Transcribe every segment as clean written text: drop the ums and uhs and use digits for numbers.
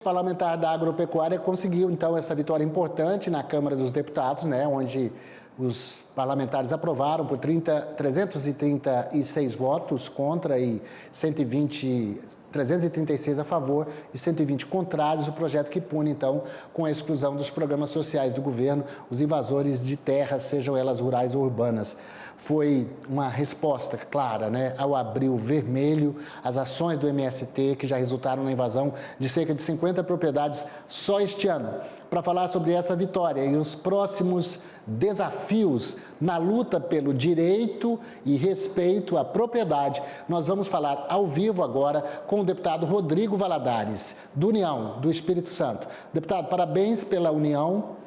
O parlamentar da agropecuária conseguiu, então, essa vitória importante na Câmara dos Deputados, né, onde os parlamentares aprovaram por 336 votos contra e 336 a favor e 120 contrários o projeto que pune, então, com a exclusão dos programas sociais do governo, os invasores de terras, sejam elas rurais ou urbanas. Foi uma resposta clara, né, ao Abril Vermelho, às ações do MST que já resultaram na invasão de cerca de 50 propriedades só este ano. Para falar sobre essa vitória e os próximos desafios na luta pelo direito e respeito à propriedade, nós vamos falar ao vivo agora com o deputado Rodrigo Valadares, do União do Espírito Santo. Deputado, parabéns pela a união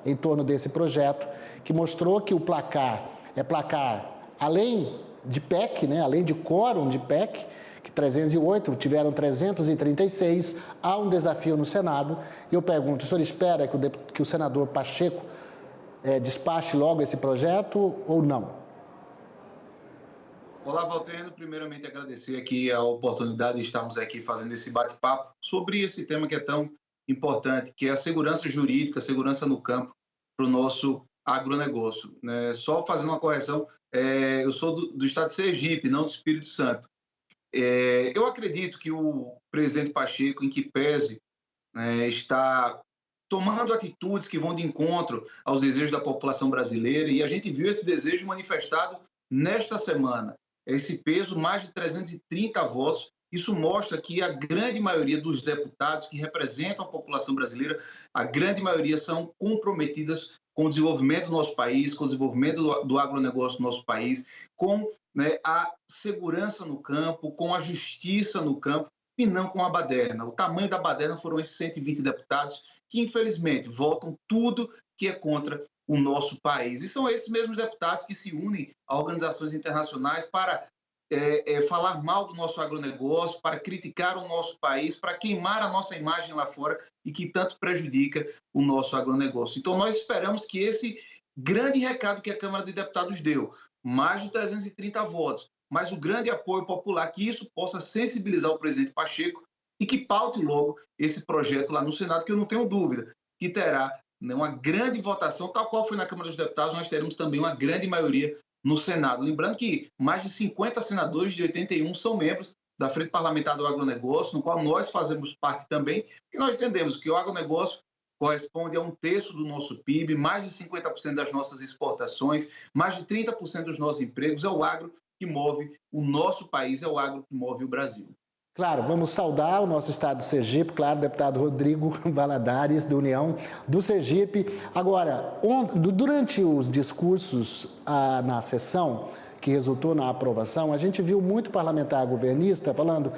em torno desse projeto, que mostrou que o placar é placar além de PEC, né, além de quórum de PEC, que 308 tiveram 336, há um desafio no Senado. E eu pergunto, o senhor espera que o senador Pacheco despache logo esse projeto ou não? Olá, Valterno. Primeiramente, agradecer aqui a oportunidade de estarmos aqui fazendo esse bate-papo sobre esse tema que é tão importante, que é a segurança jurídica, a segurança no campo para o nosso agronegócio. Né? Só fazendo uma correção, eu sou do estado de Sergipe, não do Espírito Santo. Eu acredito que o presidente Pacheco, em que pese, está tomando atitudes que vão de encontro aos desejos da população brasileira, e a gente viu esse desejo manifestado nesta semana. Esse peso, mais de 330 votos, isso mostra que a grande maioria dos deputados que representam a população brasileira, a grande maioria são comprometidas com o desenvolvimento do nosso país, com o desenvolvimento do agronegócio do nosso país, com a segurança no campo, com a justiça no campo, e não com a baderna. O tamanho da baderna foram esses 120 deputados que, infelizmente, votam tudo que é contra o nosso país. E são esses mesmos deputados que se unem a organizações internacionais para falar mal do nosso agronegócio, para criticar o nosso país, para queimar a nossa imagem lá fora e que tanto prejudica o nosso agronegócio. Então, nós esperamos que esse grande recado que a Câmara de Deputados deu, mais de 330 votos, mas o grande apoio popular, que isso possa sensibilizar o presidente Pacheco e que paute logo esse projeto lá no Senado, que eu não tenho dúvida que terá uma grande votação, tal qual foi na Câmara dos Deputados, nós teremos também uma grande maioria no Senado. Lembrando que mais de 50 senadores de 81 são membros da Frente Parlamentar do Agronegócio, no qual nós fazemos parte também, e nós entendemos que o agronegócio corresponde a 1/3 do nosso PIB, mais de 50% das nossas exportações, mais de 30% dos nossos empregos. É o agro que move o nosso país, é o agro que move o Brasil. Claro, vamos saudar o nosso estado de Sergipe, claro, deputado Rodrigo Valadares, do União do Sergipe. Agora, durante os discursos na sessão, que resultou na aprovação, a gente viu muito parlamentar governista falando,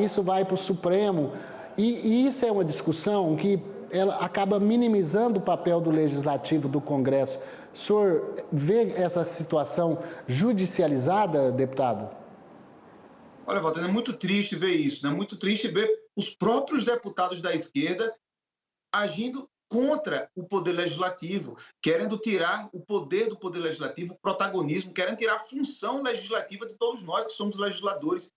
isso vai para o Supremo, e isso é uma discussão que ela acaba minimizando o papel do Legislativo, do Congresso. O senhor vê essa situação judicializada, deputado? Olha, Walter, é muito triste ver isso, né? Muito triste ver os próprios deputados da esquerda agindo contra o Poder Legislativo, querendo tirar o poder do Poder Legislativo, o protagonismo, querendo tirar a função legislativa de todos nós que somos legisladores.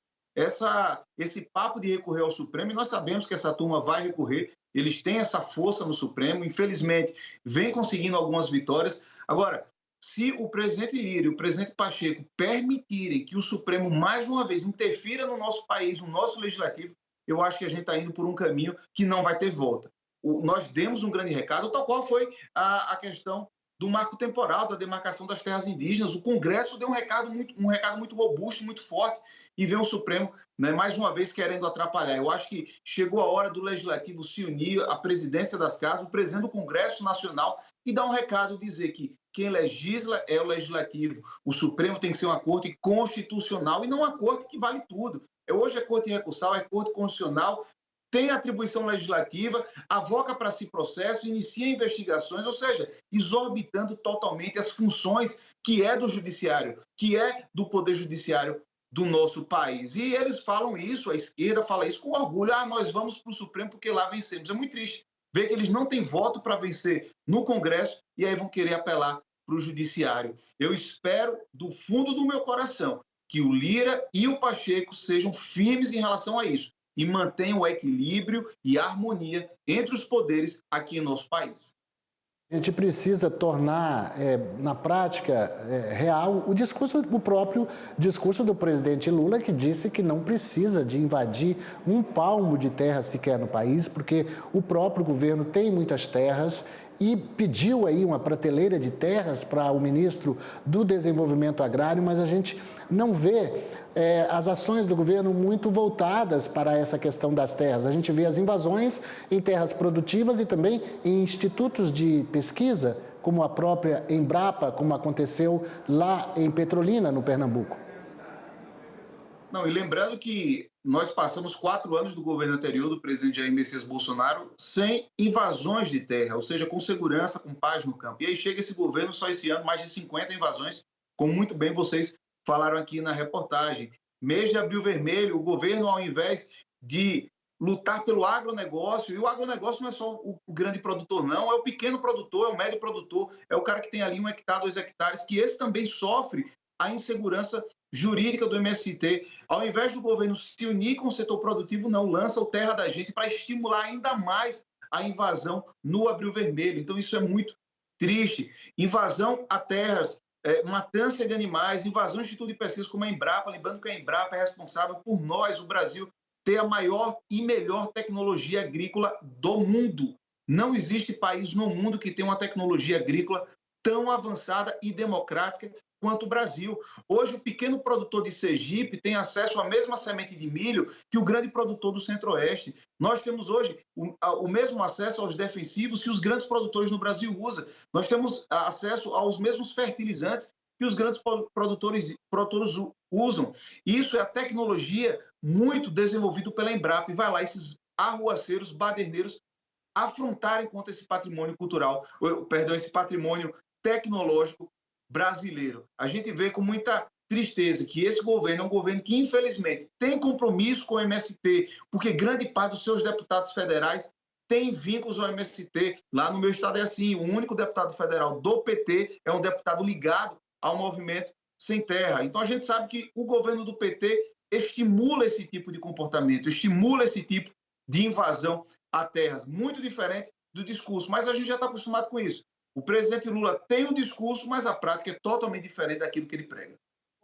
Esse papo de recorrer ao Supremo, e nós sabemos que essa turma vai recorrer, eles têm essa força no Supremo, infelizmente, vem conseguindo algumas vitórias. Agora, se o presidente Lira e o presidente Pacheco permitirem que o Supremo, mais uma vez, interfira no nosso país, no nosso legislativo, eu acho que a gente está indo por um caminho que não vai ter volta. Nós demos um grande recado, tal qual foi a questão do marco temporal, da demarcação das terras indígenas. O Congresso deu um recado muito robusto, muito forte, e vem o Supremo, mais uma vez, querendo atrapalhar. Eu acho que chegou a hora do Legislativo se unir, a presidência das casas, o presidente do Congresso Nacional, e dar um recado, dizer que quem legisla é o Legislativo. O Supremo tem que ser uma corte constitucional e não uma corte que vale tudo. Hoje é corte recursal, é corte constitucional, tem atribuição legislativa, avoca para si processos, inicia investigações, ou seja, exorbitando totalmente as funções que é do judiciário, que é do poder judiciário do nosso país. E eles falam isso, a esquerda fala isso com orgulho, nós vamos para o Supremo porque lá vencemos. É muito triste ver que eles não têm voto para vencer no Congresso e aí vão querer apelar para o judiciário. Eu espero, do fundo do meu coração, que o Lira e o Pacheco sejam firmes em relação a isso. e mantenha o equilíbrio e a harmonia entre os poderes aqui em nosso país. A gente precisa tornar, na prática, real o próprio discurso do presidente Lula, que disse que não precisa de invadir um palmo de terra sequer no país, porque o próprio governo tem muitas terras e pediu aí uma prateleira de terras para o ministro do Desenvolvimento Agrário, mas a gente não vê as ações do governo muito voltadas para essa questão das terras. A gente vê as invasões em terras produtivas e também em institutos de pesquisa, como a própria Embrapa, como aconteceu lá em Petrolina, no Pernambuco. Não, e lembrando que nós passamos 4 anos do governo anterior, do presidente Jair Messias Bolsonaro, sem invasões de terra, ou seja, com segurança, com paz no campo. E aí chega esse governo, só esse ano, mais de 50 invasões, como muito bem vocês falaram aqui na reportagem. Mês de Abril Vermelho, o governo, ao invés de lutar pelo agronegócio, e o agronegócio não é só o grande produtor, não, é o pequeno produtor, é o médio produtor, é o cara que tem ali 1 hectare, 2 hectares, que esse também sofre a insegurança jurídica do MST. Ao invés do governo se unir com o setor produtivo, não, lança o terra da gente para estimular ainda mais a invasão no Abril Vermelho. Então isso é muito triste. Invasão a terras, matança de animais, invasão de instituto de pesquisa como a Embrapa, lembrando que a Embrapa é responsável por nós, o Brasil, ter a maior e melhor tecnologia agrícola do mundo. Não existe país no mundo que tenha uma tecnologia agrícola tão avançada e democrática quanto o Brasil. Hoje, o pequeno produtor de Sergipe tem acesso à mesma semente de milho que o grande produtor do Centro-Oeste. Nós temos hoje o mesmo acesso aos defensivos que os grandes produtores no Brasil usam. Nós temos acesso aos mesmos fertilizantes que os grandes produtores usam. Isso é a tecnologia muito desenvolvida pela Embrapa. E vai lá, esses arruaceiros, baderneiros, afrontarem contra esse patrimônio cultural, esse patrimônio tecnológico brasileiro. A gente vê com muita tristeza que esse governo é um governo que, infelizmente, tem compromisso com o MST, porque grande parte dos seus deputados federais tem vínculos ao MST. Lá no meu estado é assim, o único deputado federal do PT é um deputado ligado ao movimento Sem Terra. Então a gente sabe que o governo do PT estimula esse tipo de comportamento, estimula esse tipo de invasão a terras, muito diferente do discurso, mas a gente já está acostumado com isso. O presidente Lula tem um discurso, mas a prática é totalmente diferente daquilo que ele prega.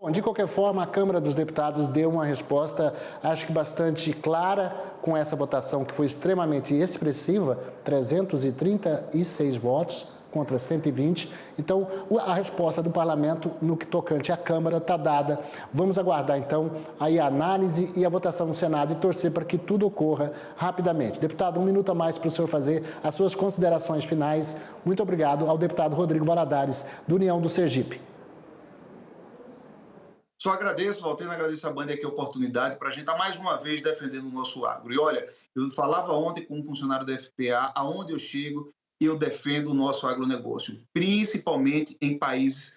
Bom, de qualquer forma, a Câmara dos Deputados deu uma resposta, acho que bastante clara, com essa votação que foi extremamente expressiva, 336 votos contra 120. Então, a resposta do Parlamento no que tocante à Câmara está dada. Vamos aguardar, então, aí a análise e a votação no Senado e torcer para que tudo ocorra rapidamente. Deputado, 1 minuto a mais para o senhor fazer as suas considerações finais. Muito obrigado ao deputado Rodrigo Valadares, do União do Sergipe. Só agradeço, Valtena, agradeço a Band aqui a oportunidade para a gente estar mais uma vez defendendo o nosso agro. E olha, eu falava ontem com um funcionário da FPA, aonde eu chego, eu defendo o nosso agronegócio, principalmente em países,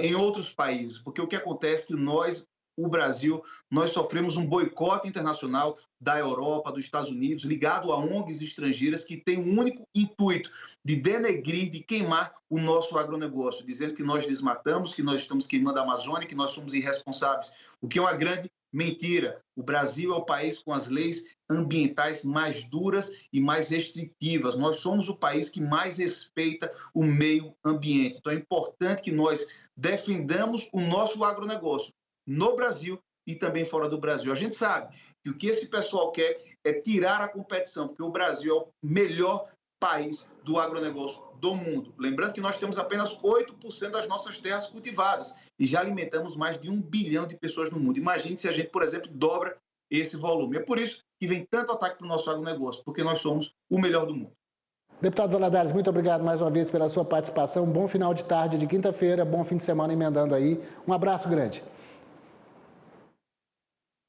em outros países, porque o que acontece é que nós, o Brasil, nós sofremos um boicote internacional da Europa, dos Estados Unidos, ligado a ONGs estrangeiras que têm o único intuito de denegrir, de queimar o nosso agronegócio, dizendo que nós desmatamos, que nós estamos queimando a Amazônia, que nós somos irresponsáveis, o que é uma grande mentira. O Brasil é o país com as leis ambientais mais duras e mais restritivas. Nós somos o país que mais respeita o meio ambiente. Então é importante que nós defendamos o nosso agronegócio no Brasil e também fora do Brasil. A gente sabe que o que esse pessoal quer é tirar a competição, porque o Brasil é o melhor país do agronegócio do mundo. Lembrando que nós temos apenas 8% das nossas terras cultivadas e já alimentamos mais de 1 bilhão de pessoas no mundo. Imagine se a gente, por exemplo, dobra esse volume. É por isso que vem tanto ataque para o nosso agronegócio, porque nós somos o melhor do mundo. Deputado Valadares, muito obrigado mais uma vez pela sua participação. Bom final de tarde de quinta-feira, bom fim de semana emendando aí. Um abraço grande.